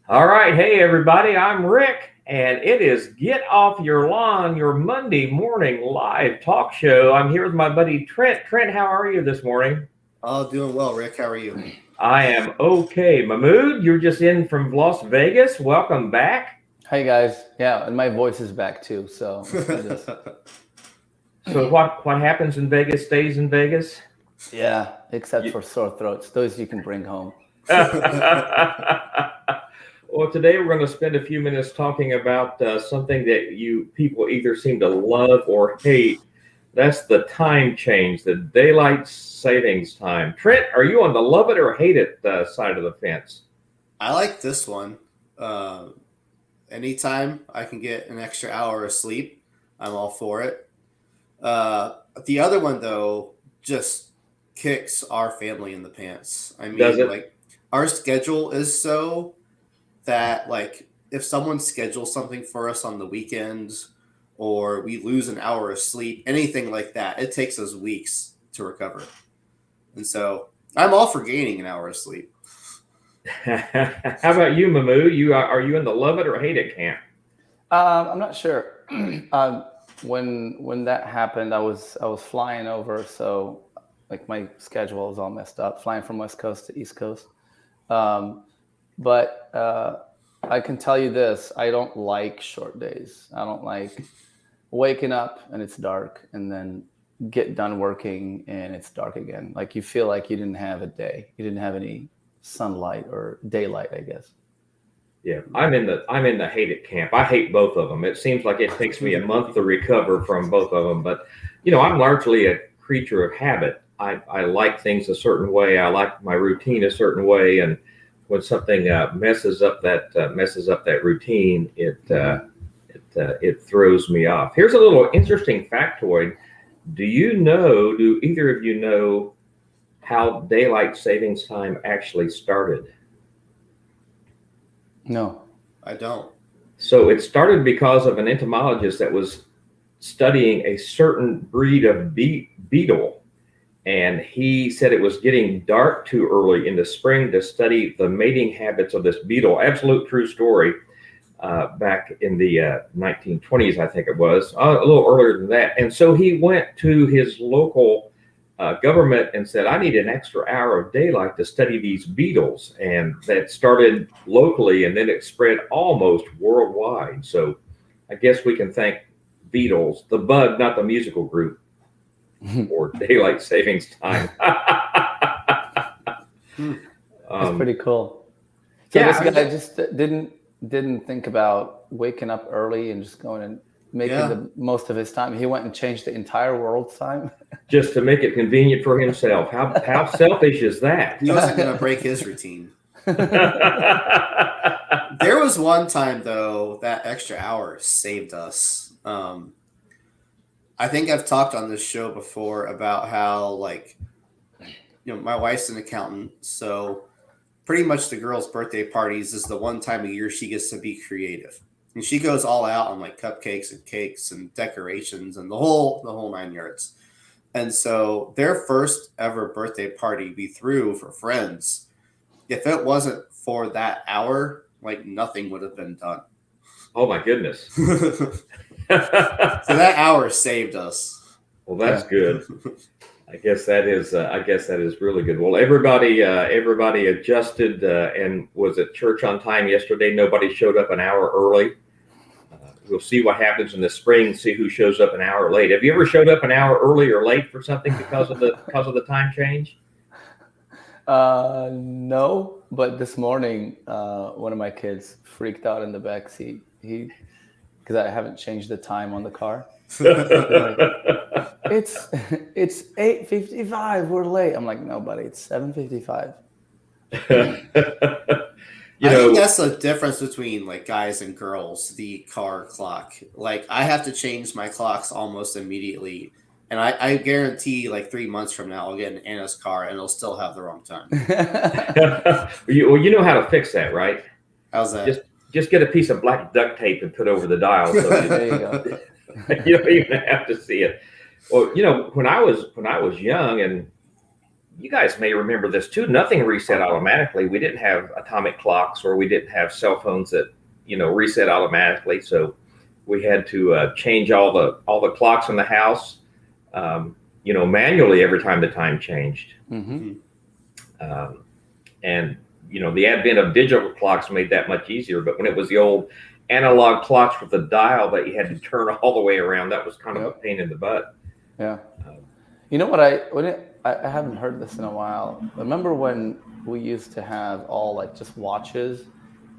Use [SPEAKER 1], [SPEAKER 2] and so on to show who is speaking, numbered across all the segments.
[SPEAKER 1] All right. Hey, everybody. I'm Rick, and it is Get Off Your Lawn, your Monday morning live talk show. I'm here with my buddy Trent. Trent, how are you this morning?
[SPEAKER 2] Oh, doing well, Rick. How are you?
[SPEAKER 1] I am okay. Mahmood, you're just in from Las Vegas. Welcome back.
[SPEAKER 3] Hey guys, yeah, and my voice is back too, so let's do this.
[SPEAKER 1] So, what happens in Vegas stays in Vegas?
[SPEAKER 3] Yeah, except
[SPEAKER 1] You-
[SPEAKER 3] for sore throats, those you can bring home.
[SPEAKER 1] Well, today we're going to spend a few minutes talking about something that you people either seem to love or hate. That's the time change, the daylight savings time. Trent, are you on the love it or hate it side of the fence?
[SPEAKER 2] I like this one. Uh, Anytime I can get an extra hour of sleep, I'm all for it. Uh, the other one, though, just kicks our family in the pants. I
[SPEAKER 1] Does
[SPEAKER 2] mean,
[SPEAKER 1] it?
[SPEAKER 2] like, our schedule is so that, like, if someone schedules something for us on the weekends or we lose an hour of sleep, anything like that, it takes us weeks to recover. And so I'm all for gaining an hour of sleep.
[SPEAKER 1] How about you, Mamu? Are you in the love it or hate it camp?
[SPEAKER 3] I'm not sure. When that happened, I was flying over, so like my schedule was all messed up, flying from West Coast to East Coast. Um, but I can tell you this: I don't like short days. I don't like waking up and it's dark, and then get done working and it's dark again. Like you feel like you didn't have a day, you didn't have any sunlight or daylight, I guess.
[SPEAKER 1] Yeah, I'm in the hate it camp. I hate both of them. It seems like it takes me a month to recover from both of them. But I'm largely a creature of habit. I like things a certain way. I like my routine a certain way, and when something messes up that routine, it throws me off. Here's a little interesting factoid. Do either of you know how daylight savings time actually started?
[SPEAKER 3] No.
[SPEAKER 2] I don't.
[SPEAKER 1] So it started because of an entomologist that was studying a certain breed of beetle. And he said it was getting dark too early in the spring to study the mating habits of this beetle. Absolute true story. Back in the 1920s, I think it was, a little earlier than that. And so he went to his local government and said, I need an extra hour of daylight to study these beetles. And that started locally and then it spread almost worldwide. So I guess we can thank Beatles, the bug, not the musical group, for daylight savings time.
[SPEAKER 3] That's pretty cool. So
[SPEAKER 1] yeah,
[SPEAKER 3] this guy just didn't think about waking up early and just going and making
[SPEAKER 2] Yeah.
[SPEAKER 3] the most of his time. He went and changed the entire world's time.
[SPEAKER 1] just to make it convenient for himself. How selfish is that?
[SPEAKER 2] He wasn't going to break his routine. There was one time, though, that extra hour saved us. I think I've talked on this show before about how, like, my wife's an accountant, so pretty much the girls' birthday parties is the one time a year she gets to be creative. And she goes all out on like cupcakes and cakes and decorations and the whole 9 yards. And so their first ever birthday party we threw for friends, if it wasn't for that hour, like nothing would have been done.
[SPEAKER 1] Oh my goodness.
[SPEAKER 2] So that hour saved us.
[SPEAKER 1] Well, that's good. I guess that is really good. Well, everybody adjusted and was at church on time yesterday. Nobody showed up an hour early. We'll see what happens in the spring. See who shows up an hour late. Have you ever showed up an hour early or late for something because of the time change?
[SPEAKER 3] No, but this morning, one of my kids freaked out in the back seat. Because I haven't changed the time on the car. It's 8:55. We're late. I'm like, no, buddy, it's 7:55.
[SPEAKER 2] I think that's the difference between like guys and girls, the car clock. Like I have to change my clocks almost immediately. And I guarantee like 3 months from now I'll get in Anna's car and it'll still have the wrong time.
[SPEAKER 1] you know how to fix that, right?
[SPEAKER 2] How's that?
[SPEAKER 1] Just get a piece of black duct tape and put over the dial so
[SPEAKER 3] There you go.
[SPEAKER 1] you don't even have to see it. Well, when I was young and you guys may remember this too. Nothing reset automatically. We didn't have atomic clocks, or we didn't have cell phones that reset automatically. So we had to change all the clocks in the house, manually every time the time changed.
[SPEAKER 3] Mm-hmm.
[SPEAKER 1] And the advent of digital clocks made that much easier. But when it was the old analog clocks with the dial that you had to turn all the way around, that was kind of a pain in the butt.
[SPEAKER 3] Yeah. You know what? I haven't heard this in a while. Remember when we used to have all like just watches?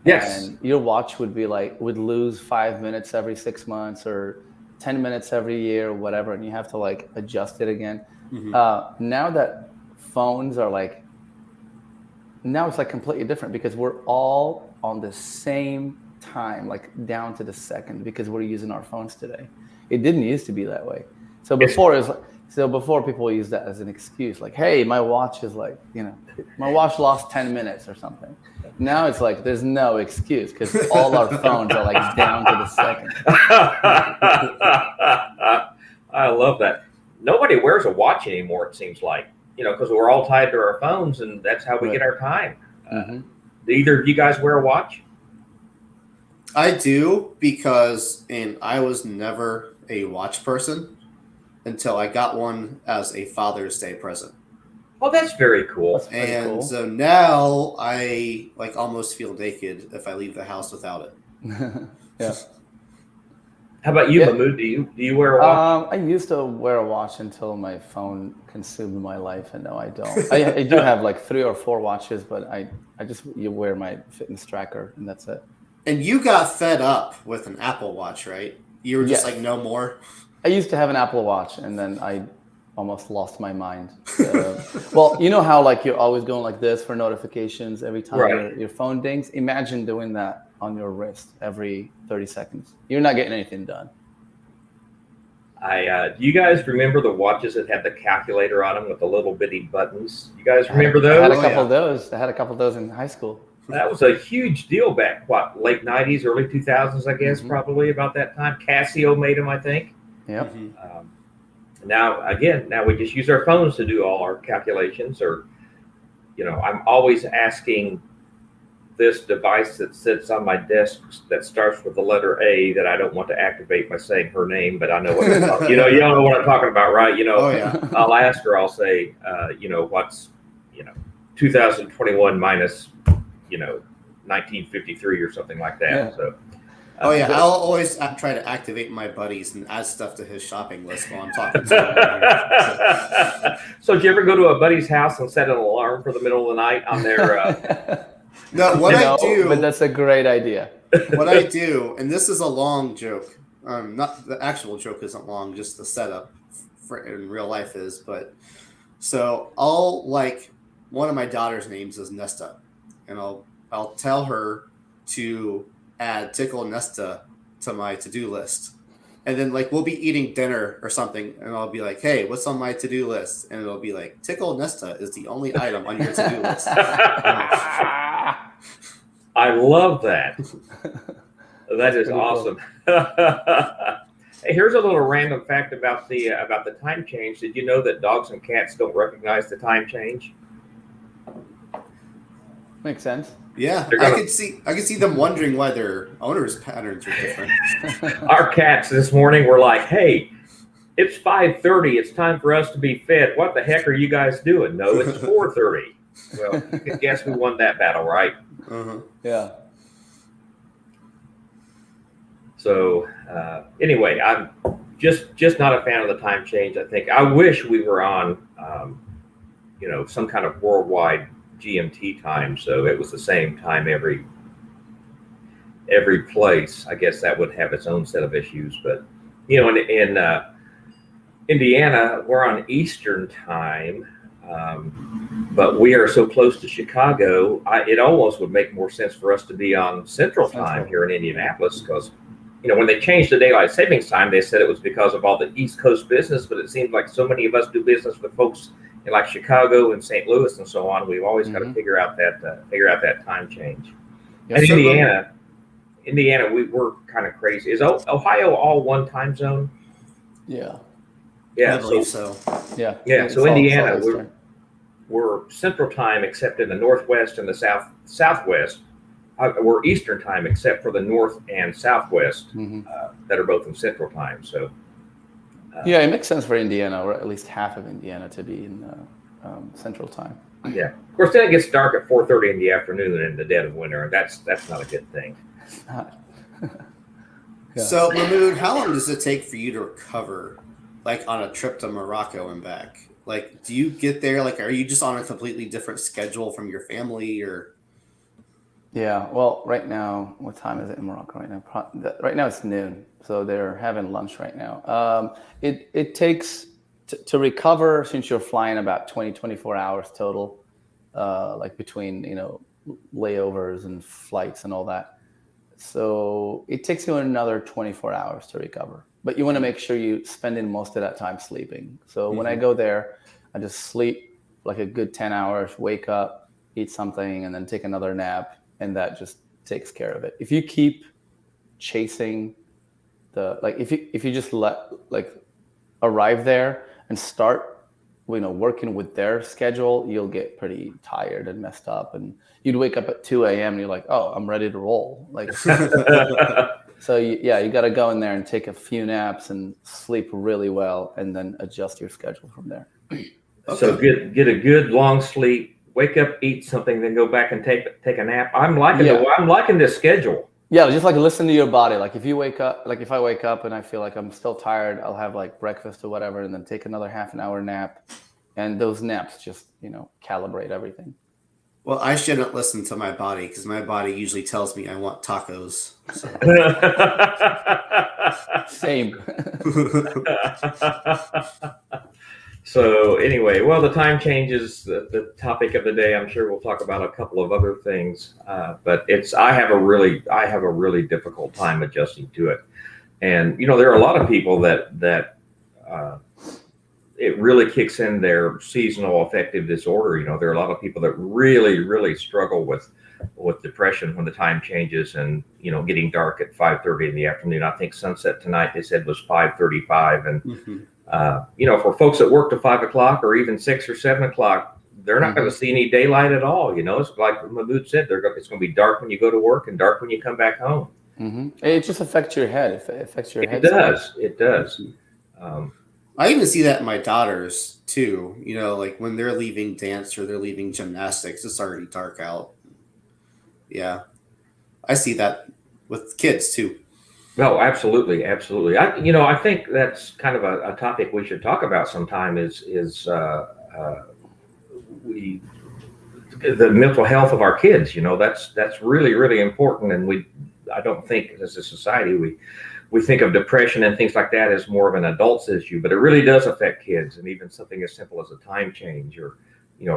[SPEAKER 1] Yes.
[SPEAKER 3] And your watch would lose 5 minutes every 6 months or 10 minutes every year or whatever, and you have to like adjust it again.
[SPEAKER 2] Mm-hmm.
[SPEAKER 3] Now that phones are now it's like completely different because we're all on the same time, like down to the second, because we're using our phones today. It didn't used to be that way. So before people use that as an excuse, like, hey, my watch is like, my watch lost 10 minutes or something. Now it's like, there's no excuse because all our phones are like down to the second.
[SPEAKER 1] I love that. Nobody wears a watch anymore, it seems like, because we're all tied to our phones and that's how we get our time. Do either of you guys wear a watch?
[SPEAKER 2] I do, because I was never a watch person until I got one as a Father's Day present.
[SPEAKER 1] Oh, that's very cool.
[SPEAKER 3] That's cool.
[SPEAKER 2] So now I like almost feel naked if I leave the house without it.
[SPEAKER 3] Yeah.
[SPEAKER 1] How about you, Mahmood? Do you wear a watch?
[SPEAKER 3] I used to wear a watch until my phone consumed my life, and no, I don't. I do have like 3 or 4 watches, but I just wear my fitness tracker, and that's it.
[SPEAKER 2] And you got fed up with an Apple Watch, right? You were just like, no more.
[SPEAKER 3] I used to have an Apple Watch, and then I almost lost my mind. Well, you know how like you're always going like this for notifications every time your phone dings? Imagine doing that on your wrist every 30 seconds. You're not getting anything done.
[SPEAKER 1] Do you guys remember the watches that had the calculator on them with the little bitty buttons? You guys remember those?
[SPEAKER 3] I had a couple of those. I had a couple of those in high school.
[SPEAKER 1] That was a huge deal back, late 90s, early 2000s, I guess, probably about that time. Casio made them, I think.
[SPEAKER 3] Yep.
[SPEAKER 1] Now we just use our phones to do all our calculations, or, I'm always asking this device that sits on my desk that starts with the letter A that I don't want to activate by saying her name, but I know what you don't know what I'm talking about, right?
[SPEAKER 2] Oh, yeah.
[SPEAKER 1] I'll ask her, I'll say, what's, 2021 minus, 1953 or something like that.
[SPEAKER 3] Yeah.
[SPEAKER 1] So.
[SPEAKER 2] I'll always try to activate my buddies and add stuff to his shopping list while I'm talking to him.
[SPEAKER 1] So did you ever go to a buddy's house and set an alarm for the middle of the night on their...
[SPEAKER 2] No, I do...
[SPEAKER 3] But that's a great idea.
[SPEAKER 2] What I do, and this is a long joke, not the actual joke isn't long, just the setup in real life is, but... So I'll, one of my daughter's names is Nesta, and I'll tell her to add Tickle Nesta to my to-do list. And then we'll be eating dinner or something, and I'll be like, hey, what's on my to-do list? And it'll be like, Tickle Nesta is the only item on your to-do list.
[SPEAKER 1] I love that. That is awesome. Hey, here's a little random fact about the time change. Did you know that dogs and cats don't recognize the time change?
[SPEAKER 3] Makes sense.
[SPEAKER 2] Yeah, I could see them wondering why their owners' patterns are different.
[SPEAKER 1] Our cats this morning were like, "Hey, it's 5:30. It's time for us to be fed. What the heck are you guys doing?" No, it's 4:30. Well, you can guess who won that battle, right?
[SPEAKER 3] Yeah.
[SPEAKER 1] So anyway, I'm just not a fan of the time change. I think I wish we were on, some kind of worldwide GMT time, so it was the same time every place. I guess that would have its own set of issues, but in Indiana, we're on Eastern time, but we are so close to Chicago. It almost would make more sense for us to be on Central time here in Indianapolis, because when they changed the daylight savings time, they said it was because of all the East Coast business, but it seems like so many of us do business with folks in Chicago and St. Louis and so on. We've always got to figure out that time change. And Indiana, we're kind of crazy. Is Ohio all one time zone?
[SPEAKER 3] Yeah.
[SPEAKER 2] I believe so.
[SPEAKER 3] Yeah.
[SPEAKER 1] Yeah. So Indiana, we're Central Time except in the Northwest and the Southwest. We're Eastern Time except for the North and Southwest that are both in Central Time. So
[SPEAKER 3] yeah, it makes sense for Indiana, or at least half of Indiana, to be in Central Time.
[SPEAKER 1] yeah, of course, then it gets dark at 4:30 in the afternoon in the dead of winter, and that's not a good thing.
[SPEAKER 3] It's not.
[SPEAKER 2] Yeah. So, Mahmoud, how long does it take for you to recover, like on a trip to Morocco and back? Like, do you get there? Like, are you just on a completely different schedule from your family, or?
[SPEAKER 3] Yeah. Well, right now, what time is it in Morocco right now? Right now it's noon, so they're having lunch right now. It takes to recover, since you're flying about 24 hours total, like between layovers and flights and all that. So it takes you another 24 hours to recover, but you want to make sure you spending most of that time sleeping. So when I go there, I just sleep like a good 10 hours, wake up, eat something, and then take another nap. And that just takes care of it. If you keep chasing if you just arrive there and start working with their schedule, you'll get pretty tired and messed up, and you'd wake up at 2 a.m. and you're like, oh, I'm ready to roll. So you got to go in there and take a few naps and sleep really well, and then adjust your schedule from there.
[SPEAKER 1] Okay. So get a good long sleep, wake up, eat something, then go back and take a nap. I'm liking this schedule.
[SPEAKER 3] Yeah, just listen to your body. Like if you wake up, if I wake up and I feel like I'm still tired, I'll have breakfast or whatever, and then take another half an hour nap. And those naps just, calibrate everything.
[SPEAKER 2] Well, I shouldn't listen to my body because my body usually tells me I want tacos. So.
[SPEAKER 3] Same.
[SPEAKER 1] So anyway, well, the time changes the topic of the day. I'm sure we'll talk about a couple of other things, but I have a really difficult time adjusting to it. And there are a lot of people that it really kicks in their seasonal affective disorder. There are a lot of people that really struggle with depression when the time changes and getting dark at 5:30 in the afternoon. I think sunset tonight they said was 5:35, and for folks that work to 5 o'clock or even 6 or 7 o'clock, they're not going to see any daylight at all. It's like Mahmoud said, it's going to be dark when you go to work and dark when you come back home.
[SPEAKER 3] It just affects your head. It affects your head.
[SPEAKER 1] It does.
[SPEAKER 2] I even see that in my daughters too. When they're leaving dance or they're leaving gymnastics, it's already dark out. Yeah, I see that with kids too.
[SPEAKER 1] No, absolutely. I think that's kind of a topic we should talk about sometime. Is the mental health of our kids. That's really important, and I don't think as a society we think of depression and things like that as more of an adult's issue, but it really does affect kids, and even something as simple as a time change or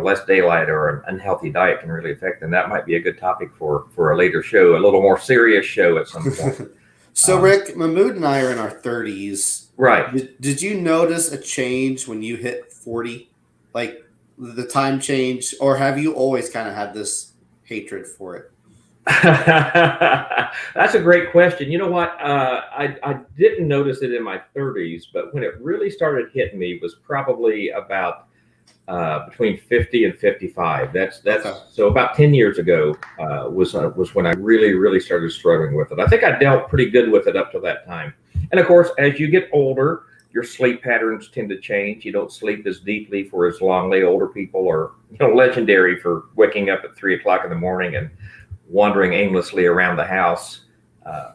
[SPEAKER 1] less daylight or an unhealthy diet can really affect them. That might be a good topic for a later show, a little more serious show at some point.
[SPEAKER 2] So Rick, Mahmoud and I are in our 30s.
[SPEAKER 1] Right.
[SPEAKER 2] Did you notice a change when you hit 40? Like the time change, or have you always kind of had this hatred for it?
[SPEAKER 1] That's a great question. You know what? I didn't notice it in my 30s, but when it really started hitting me was probably about between 50 and 55. That's okay. So about 10 years ago was when I really started struggling with it. I think I dealt pretty good with it up to that time. And of course, as you get older, your sleep patterns tend to change. You don't sleep as deeply for as long. The older people are legendary for waking up at 3 o'clock in the morning and wandering aimlessly around the house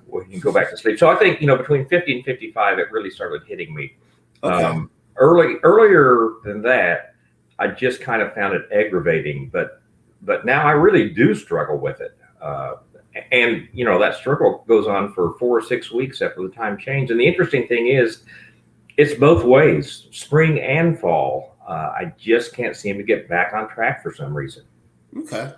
[SPEAKER 1] when you go back to sleep. So I think between 50 and 55, it really started hitting me. Okay. Earlier than that, I just kind of found it aggravating, but now I really do struggle with it. And that struggle goes on for 4 or 6 weeks after the time change. And the interesting thing is, it's both ways, spring and fall. I just can't seem to get back on track for some reason.
[SPEAKER 2] Okay.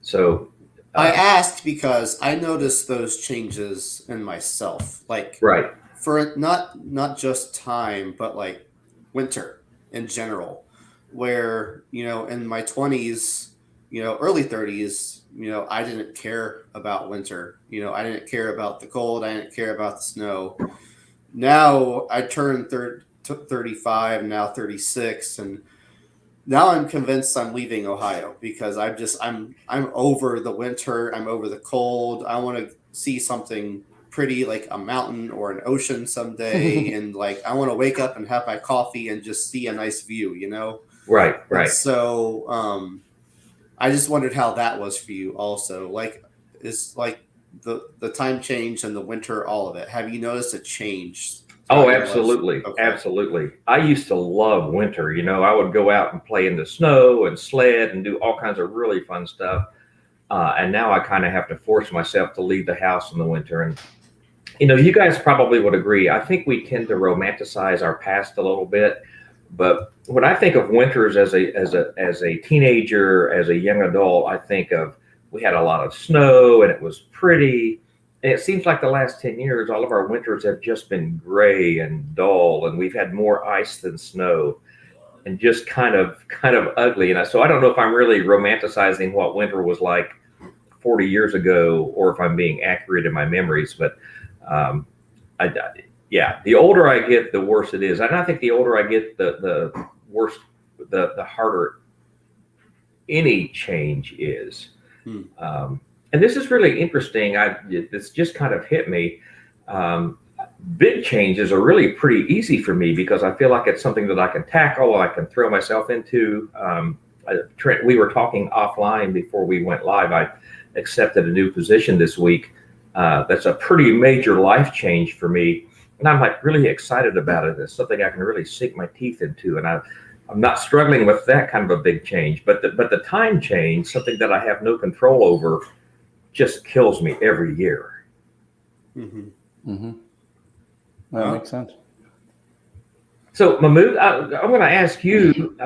[SPEAKER 1] So
[SPEAKER 2] I asked because I noticed those changes in myself,
[SPEAKER 1] right,
[SPEAKER 2] for not just time, but winter in general, where in my 20s, early 30s, I didn't care about winter. I didn't care about the cold. I didn't care about the snow. Now I turned 35, now 36, and now I'm convinced I'm leaving Ohio because I'm over the winter. I'm over the cold. I want to see something pretty like a mountain or an ocean someday, and like I want to wake up and have my coffee and just see a nice view, you know.
[SPEAKER 1] Right,
[SPEAKER 2] And
[SPEAKER 1] right.
[SPEAKER 2] so I just wondered how that was for you also. Like is like the time change and the winter, all of it. Have you noticed a change
[SPEAKER 1] Oh,
[SPEAKER 2] throughout your life?
[SPEAKER 1] absolutely.
[SPEAKER 2] Okay.
[SPEAKER 1] Absolutely. I used to love winter. I would go out and play in the snow and sled and do all kinds of really fun stuff. And now I kind of have to force myself to leave the house in the winter. And, you guys probably would agree. I think we tend to romanticize our past a little bit. But when I think of winters as a teenager, as a young adult, I think of we had a lot of snow and it was pretty. And it seems like the last 10 years, all of our winters have just been gray and dull, and we've had more ice than snow, and just kind of ugly. And so I don't know if I'm really romanticizing what winter was like 40 years ago, or if I'm being accurate in my memories. But um, yeah, the older I get, the worse it is. And I think the older I get, the worse, the harder any change is. And this is really interesting. It's just kind of hit me. Big changes are really pretty easy for me because I feel like it's something that I can tackle, I can throw myself into. Trent, we were talking offline before we went live. I accepted a new position this week. That's a pretty major life change for me. And I'm like really excited about it. It's something I can really sink my teeth into. And I'm not struggling with that kind of a big change, but the time change, something that I have no control over, just kills me every year.
[SPEAKER 3] That makes sense.
[SPEAKER 1] So Mahmood, I'm going to ask you,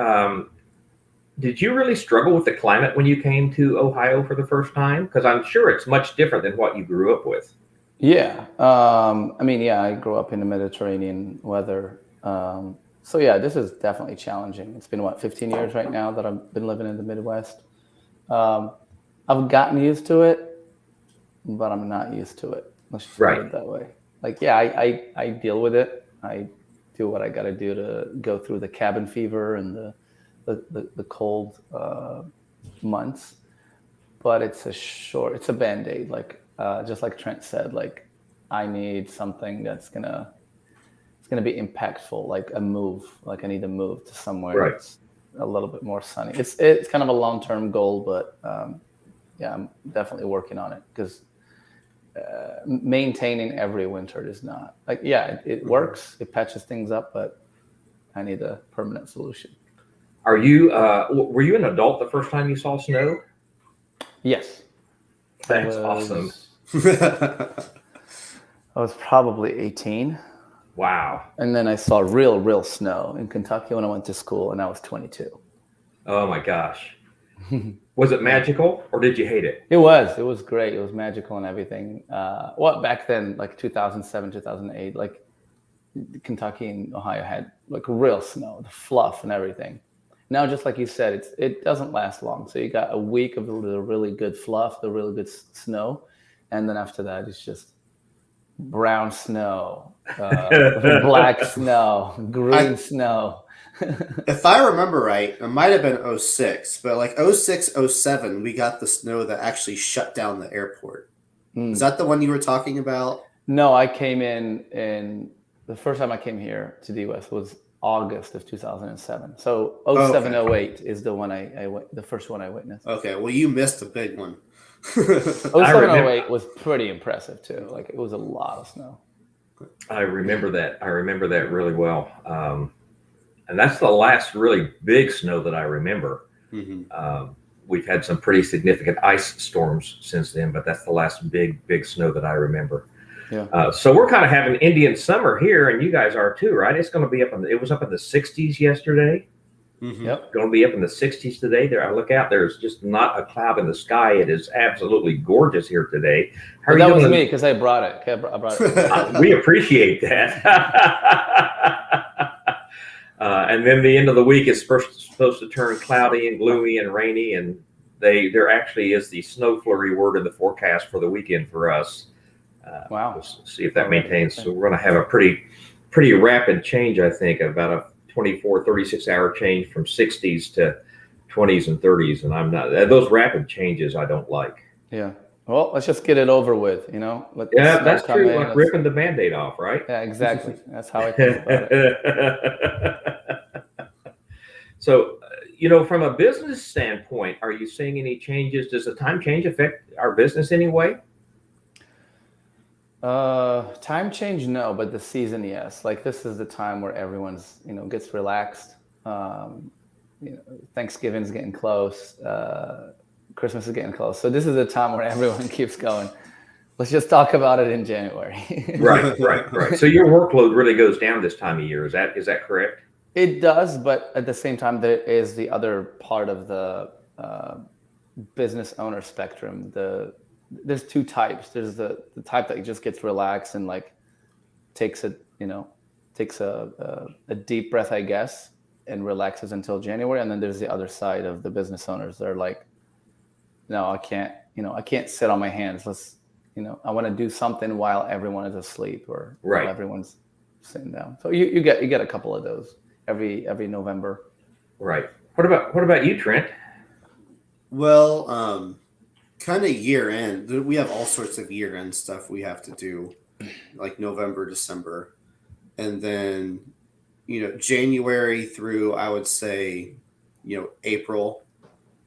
[SPEAKER 1] did you really struggle with the climate when you came to Ohio for the first time? Because I'm sure it's much different than what you grew up with.
[SPEAKER 3] Yeah. I grew up in the Mediterranean weather. So yeah, this is definitely challenging. It's been 15 years right now that I've been living in the Midwest. I've gotten used to it, but I'm not used to it. Let's just put it that way. Like, yeah, I deal with it. I do what I got to do to go through the cabin fever and the cold months. But it's a Band-Aid. Like, just like Trent said, like I need something that's gonna be impactful, like a move. Like I need to move to somewhere that's a little bit more sunny. It's kind of a long-term goal, but yeah, I'm definitely working on it because maintaining every winter is not like, yeah, it works, it patches things up, but I need a permanent solution.
[SPEAKER 1] Were you an adult the first time you saw snow?
[SPEAKER 3] Yes.
[SPEAKER 1] That's awesome.
[SPEAKER 3] I was probably 18.
[SPEAKER 1] Wow.
[SPEAKER 3] And then I saw real snow in Kentucky when I went to school, and I was 22.
[SPEAKER 1] Oh my gosh. Was it magical or did you hate it?
[SPEAKER 3] It was great. It was magical and everything. Back then, like 2007, 2008, like Kentucky and Ohio had like real snow, the fluff and everything. Now, just like you said, it doesn't last long. So you got a week of the really good fluff, the really good snow. And then after that, it's just brown snow, black snow, green snow.
[SPEAKER 2] If I remember right, it might have been 06, but like 06, 07, we got the snow that actually shut down the airport. Is that the one you were talking about?
[SPEAKER 3] No, I came in the first time I came here to the US was August of 2007. So 07, 08 is the one the first one I witnessed.
[SPEAKER 2] Okay, well, you missed a big one.
[SPEAKER 3] 07, 08 was pretty impressive too. Like it was a lot of snow.
[SPEAKER 1] I remember that. Really well. And that's the last really big snow that I remember. We've had some pretty significant ice storms since then, but that's the last big snow that I remember.
[SPEAKER 3] Yeah.
[SPEAKER 1] So we're kind of having Indian summer here, and you guys are too, right? It's going to be it was up in the 60s yesterday.
[SPEAKER 3] Yep.
[SPEAKER 1] Going to be up in the 60s today. There, I look out. There's just not a cloud in the sky. It is absolutely gorgeous here today.
[SPEAKER 3] That was me because I brought it. Okay, I brought it.
[SPEAKER 1] We appreciate that. And then the end of the week is supposed to turn cloudy and gloomy and rainy, and there actually is the snow flurry word in the forecast for the weekend for us.
[SPEAKER 3] Wow.
[SPEAKER 1] We'll see if that maintains. So we're going to have a pretty rapid change, I think, about a 24, 36-hour change from 60s to 20s and 30s, and I'm not, those rapid changes I don't like.
[SPEAKER 3] Yeah. Well, let's just get it over with, you know? Let the
[SPEAKER 1] Yeah,
[SPEAKER 3] snow
[SPEAKER 1] that's
[SPEAKER 3] come
[SPEAKER 1] true.
[SPEAKER 3] in.
[SPEAKER 1] Like ripping the Band-Aid off, right?
[SPEAKER 3] Yeah, exactly. That's how I think about it.
[SPEAKER 1] So, from a business standpoint, are you seeing any changes? Does the time change affect our business anyway?
[SPEAKER 3] Time change, no, but the season, yes. Like this is the time where everyone's, gets relaxed. Thanksgiving's getting close. Christmas is getting close. So this is the time where everyone keeps going. Let's just talk about it in January.
[SPEAKER 1] Right. So your workload really goes down this time of year. Is that correct?
[SPEAKER 3] It does, but at the same time, there is the other part of the business owner spectrum. There's two types. There's the type that just gets relaxed and like takes a deep breath, I guess, and relaxes until January. And then there's the other side of the business owners. They're like, no, I can't sit on my hands. I want to do something while everyone is asleep or while everyone's sitting down. So you get a couple of those every November.
[SPEAKER 1] Right. What about you, Trent?
[SPEAKER 2] Well, kind of year end. We have all sorts of year end stuff we have to do, like November, December, and then January through, I would say, April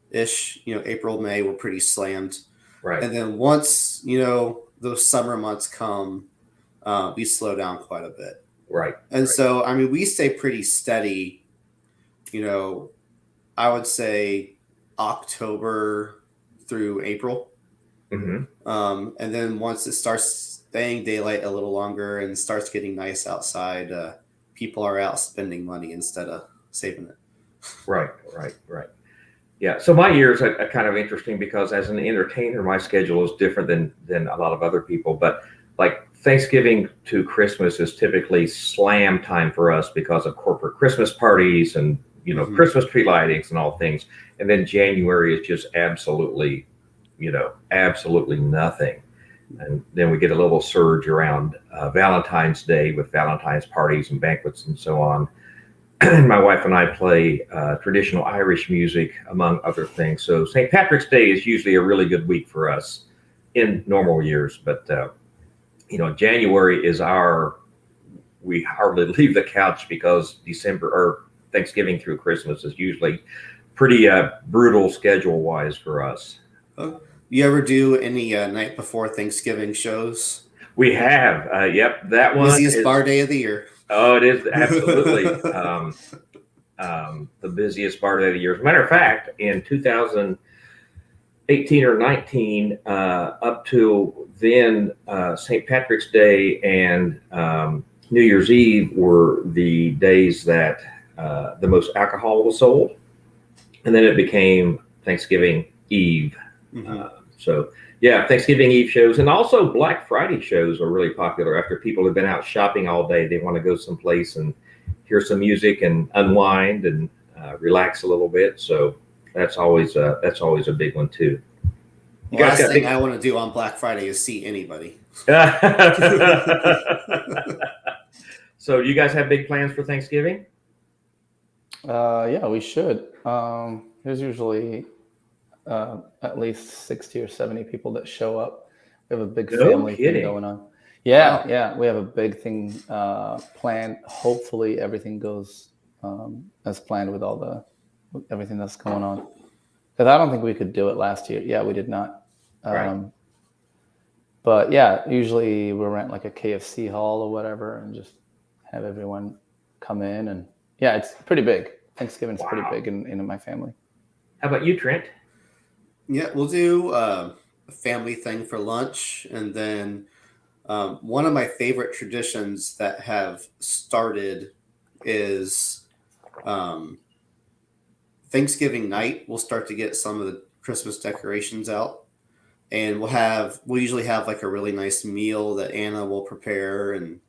[SPEAKER 2] ish. April, May, we're pretty slammed.
[SPEAKER 1] Right.
[SPEAKER 2] And then once those summer months come, we slow down quite a bit.
[SPEAKER 1] Right.
[SPEAKER 2] And so, I mean, we stay pretty steady. I would say October through April.
[SPEAKER 1] Mm-hmm.
[SPEAKER 2] And then once it starts staying daylight a little longer and starts getting nice outside, people are out spending money instead of saving it.
[SPEAKER 1] Right. Yeah. So my years are kind of interesting because as an entertainer, my schedule is different than a lot of other people. But like Thanksgiving to Christmas is typically slam time for us because of corporate Christmas parties and
[SPEAKER 2] Mm-hmm.
[SPEAKER 1] Christmas tree lightings and all things. And then January is just absolutely nothing. And then we get a little surge around Valentine's Day with Valentine's parties and banquets and so on. My wife and I play traditional Irish music, among other things. So St. Patrick's Day is usually a really good week for us in normal years. But, January is we hardly leave the couch because December or Thanksgiving through Christmas is usually pretty brutal schedule-wise for us.
[SPEAKER 2] You ever do any night before Thanksgiving shows?
[SPEAKER 1] We have. Yep, that one.
[SPEAKER 2] Busiest bar day of the year.
[SPEAKER 1] Oh, it is absolutely the busiest bar day of the year. As a matter of fact, in 2018 or 19, up to then, St. Patrick's Day and New Year's Eve were the days that the most alcohol was sold. And then it became Thanksgiving Eve.
[SPEAKER 2] Mm-hmm.
[SPEAKER 1] So Thanksgiving Eve shows and also Black Friday shows are really popular. After people have been out shopping all day, they want to go someplace and hear some music and unwind and relax a little bit. So that's always a big one too.
[SPEAKER 2] The last thing I want to do on Black Friday is see anybody.
[SPEAKER 1] So do you guys have big plans for Thanksgiving?
[SPEAKER 3] Yeah, we should. There's usually at least 60 or 70 people that show up. We have a big family thing going on. Yeah, wow. Yeah, we have a big thing planned. Hopefully everything goes as planned with everything that's going on. Because I don't think we could do it last year. Yeah, we did not.
[SPEAKER 1] Right.
[SPEAKER 3] But yeah, usually we rent like a KFC hall or whatever and just have everyone come in. And yeah, it's pretty big. Thanksgiving's pretty big in my family.
[SPEAKER 1] How about you, Trent?
[SPEAKER 2] Yeah, we'll do a family thing for lunch. And then one of my favorite traditions that have started is Thanksgiving night. We'll start to get some of the Christmas decorations out. And we'll usually have like a really nice meal that Anna will prepare. And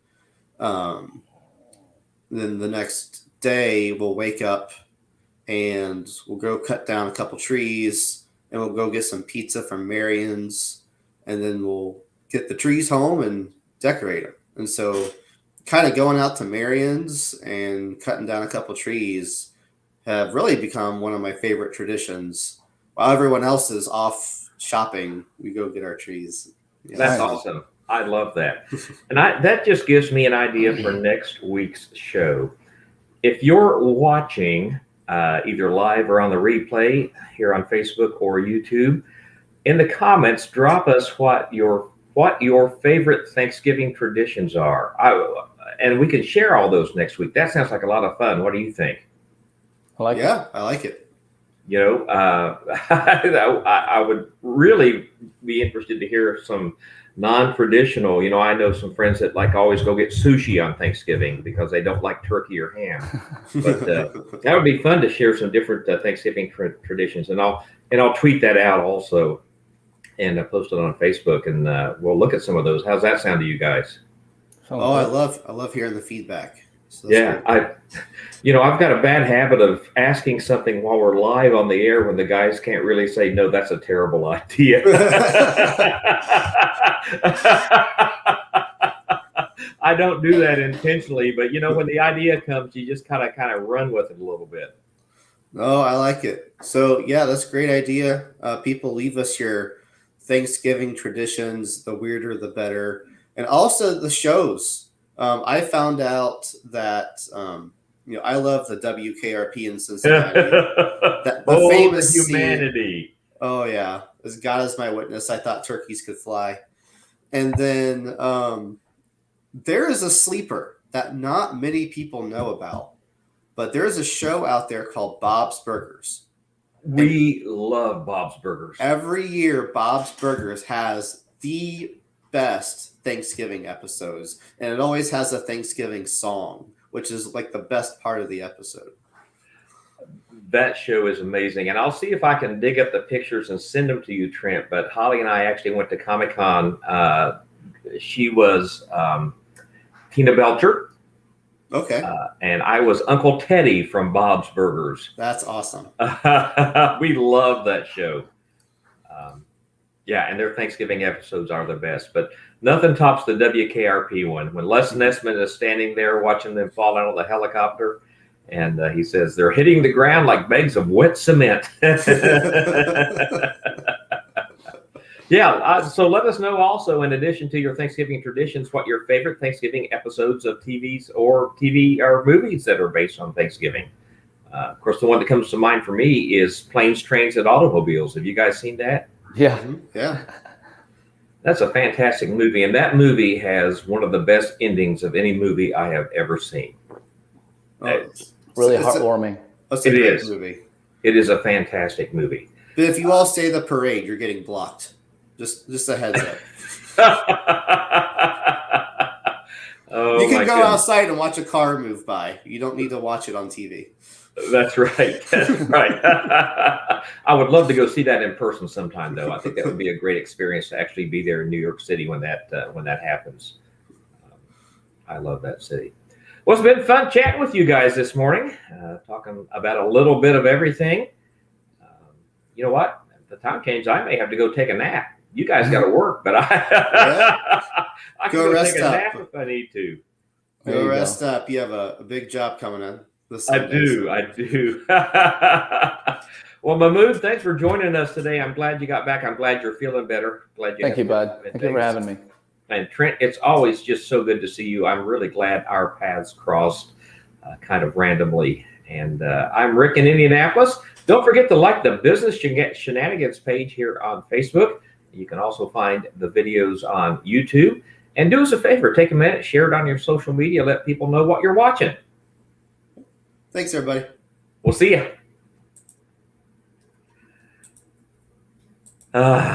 [SPEAKER 2] then the next day we'll wake up and we'll go cut down a couple trees and we'll go get some pizza from Marion's and then we'll get the trees home and decorate them. And so kind of going out to Marion's and cutting down a couple trees have really become one of my favorite traditions. While everyone else is off shopping, we go get our trees. Yeah.
[SPEAKER 1] That's awesome. I love that. And that just gives me an idea for next week's show. If you're watching either live or on the replay here on Facebook or YouTube, in the comments, drop us what your favorite Thanksgiving traditions are. And we can share all those next week. That sounds like a lot of fun. What do you think?
[SPEAKER 3] I like it.
[SPEAKER 2] I like it.
[SPEAKER 1] You know, I would really be interested to hear some non-traditional. You know, I know some friends that like always go get sushi on Thanksgiving because they don't like turkey or ham. But that would be fun to share some different Thanksgiving traditions, and I'll tweet that out also and post it on Facebook, and we'll look at some of those. How's that sound to you guys?
[SPEAKER 2] I love hearing the feedback. So
[SPEAKER 1] yeah, I've got a bad habit of asking something while we're live on the air when the guys can't really say, no, that's a terrible idea. I don't do that intentionally, but when the idea comes, you just kind of run with it a little bit.
[SPEAKER 2] Oh, I like it. So yeah, that's a great idea. People, leave us your Thanksgiving traditions. The weirder, the better. And also the shows. I found out that I love the WKRP in Cincinnati. The famous
[SPEAKER 1] humanity.
[SPEAKER 2] Oh yeah, as God is my witness, I thought turkeys could fly. And then there is a sleeper that not many people know about, but there is a show out there called Bob's Burgers.
[SPEAKER 1] We love Bob's Burgers.
[SPEAKER 2] Every year, Bob's Burgers has the best Thanksgiving episodes, and it always has a Thanksgiving song, which is like the best part of the episode.
[SPEAKER 1] That show is amazing, and I'll see if I can dig up the pictures and send them to you, Trent. But Holly and I actually went to Comic-Con. She was Tina Belcher.
[SPEAKER 2] Okay.
[SPEAKER 1] And I was Uncle Teddy from Bob's Burgers.
[SPEAKER 2] That's awesome.
[SPEAKER 1] We love that show. Yeah, and their Thanksgiving episodes are the best, but nothing tops the WKRP one. When Les Nessman is standing there watching them fall out of the helicopter, and he says, they're hitting the ground like bags of wet cement. Yeah, so let us know also, in addition to your Thanksgiving traditions, what your favorite Thanksgiving episodes of TV or movies that are based on Thanksgiving. Of course, the one that comes to mind for me is Planes, Trains, and Automobiles. Have you guys seen that?
[SPEAKER 3] Yeah.
[SPEAKER 2] Yeah.
[SPEAKER 1] That's a fantastic movie, and that movie has one of the best endings of any movie I have ever seen.
[SPEAKER 2] It's
[SPEAKER 3] really heartwarming.
[SPEAKER 2] It's a great movie.
[SPEAKER 1] It is a fantastic movie.
[SPEAKER 2] But if you all say the parade, you're getting blocked. Just a heads up.
[SPEAKER 1] Oh,
[SPEAKER 2] you can go outside and watch a car move by. You don't need to watch it on TV.
[SPEAKER 1] That's right. That's right. I would love to go see that in person sometime, though. I think that would be a great experience to actually be there in New York City when that happens. I love that city. Well, it's been fun chatting with you guys this morning, talking about a little bit of everything. You know what? If the time changes, I may have to go take a nap. You guys got to work, but I can go take a nap if I need to.
[SPEAKER 2] Go rest up. You have a big job coming in.
[SPEAKER 1] I do. Well, Mahmood, thanks for joining us today. I'm glad you got back. I'm glad you're feeling better.
[SPEAKER 3] Thank you, bud. Thank you for having me.
[SPEAKER 1] And Trent, it's always just so good to see you. I'm really glad our paths crossed kind of randomly. And I'm Rick in Indianapolis. Don't forget to like the Business Shenanigans page here on Facebook. You can also find the videos on YouTube. And do us a favor, take a minute, share it on your social media, let people know what you're watching.
[SPEAKER 2] Thanks, everybody.
[SPEAKER 1] We'll see you.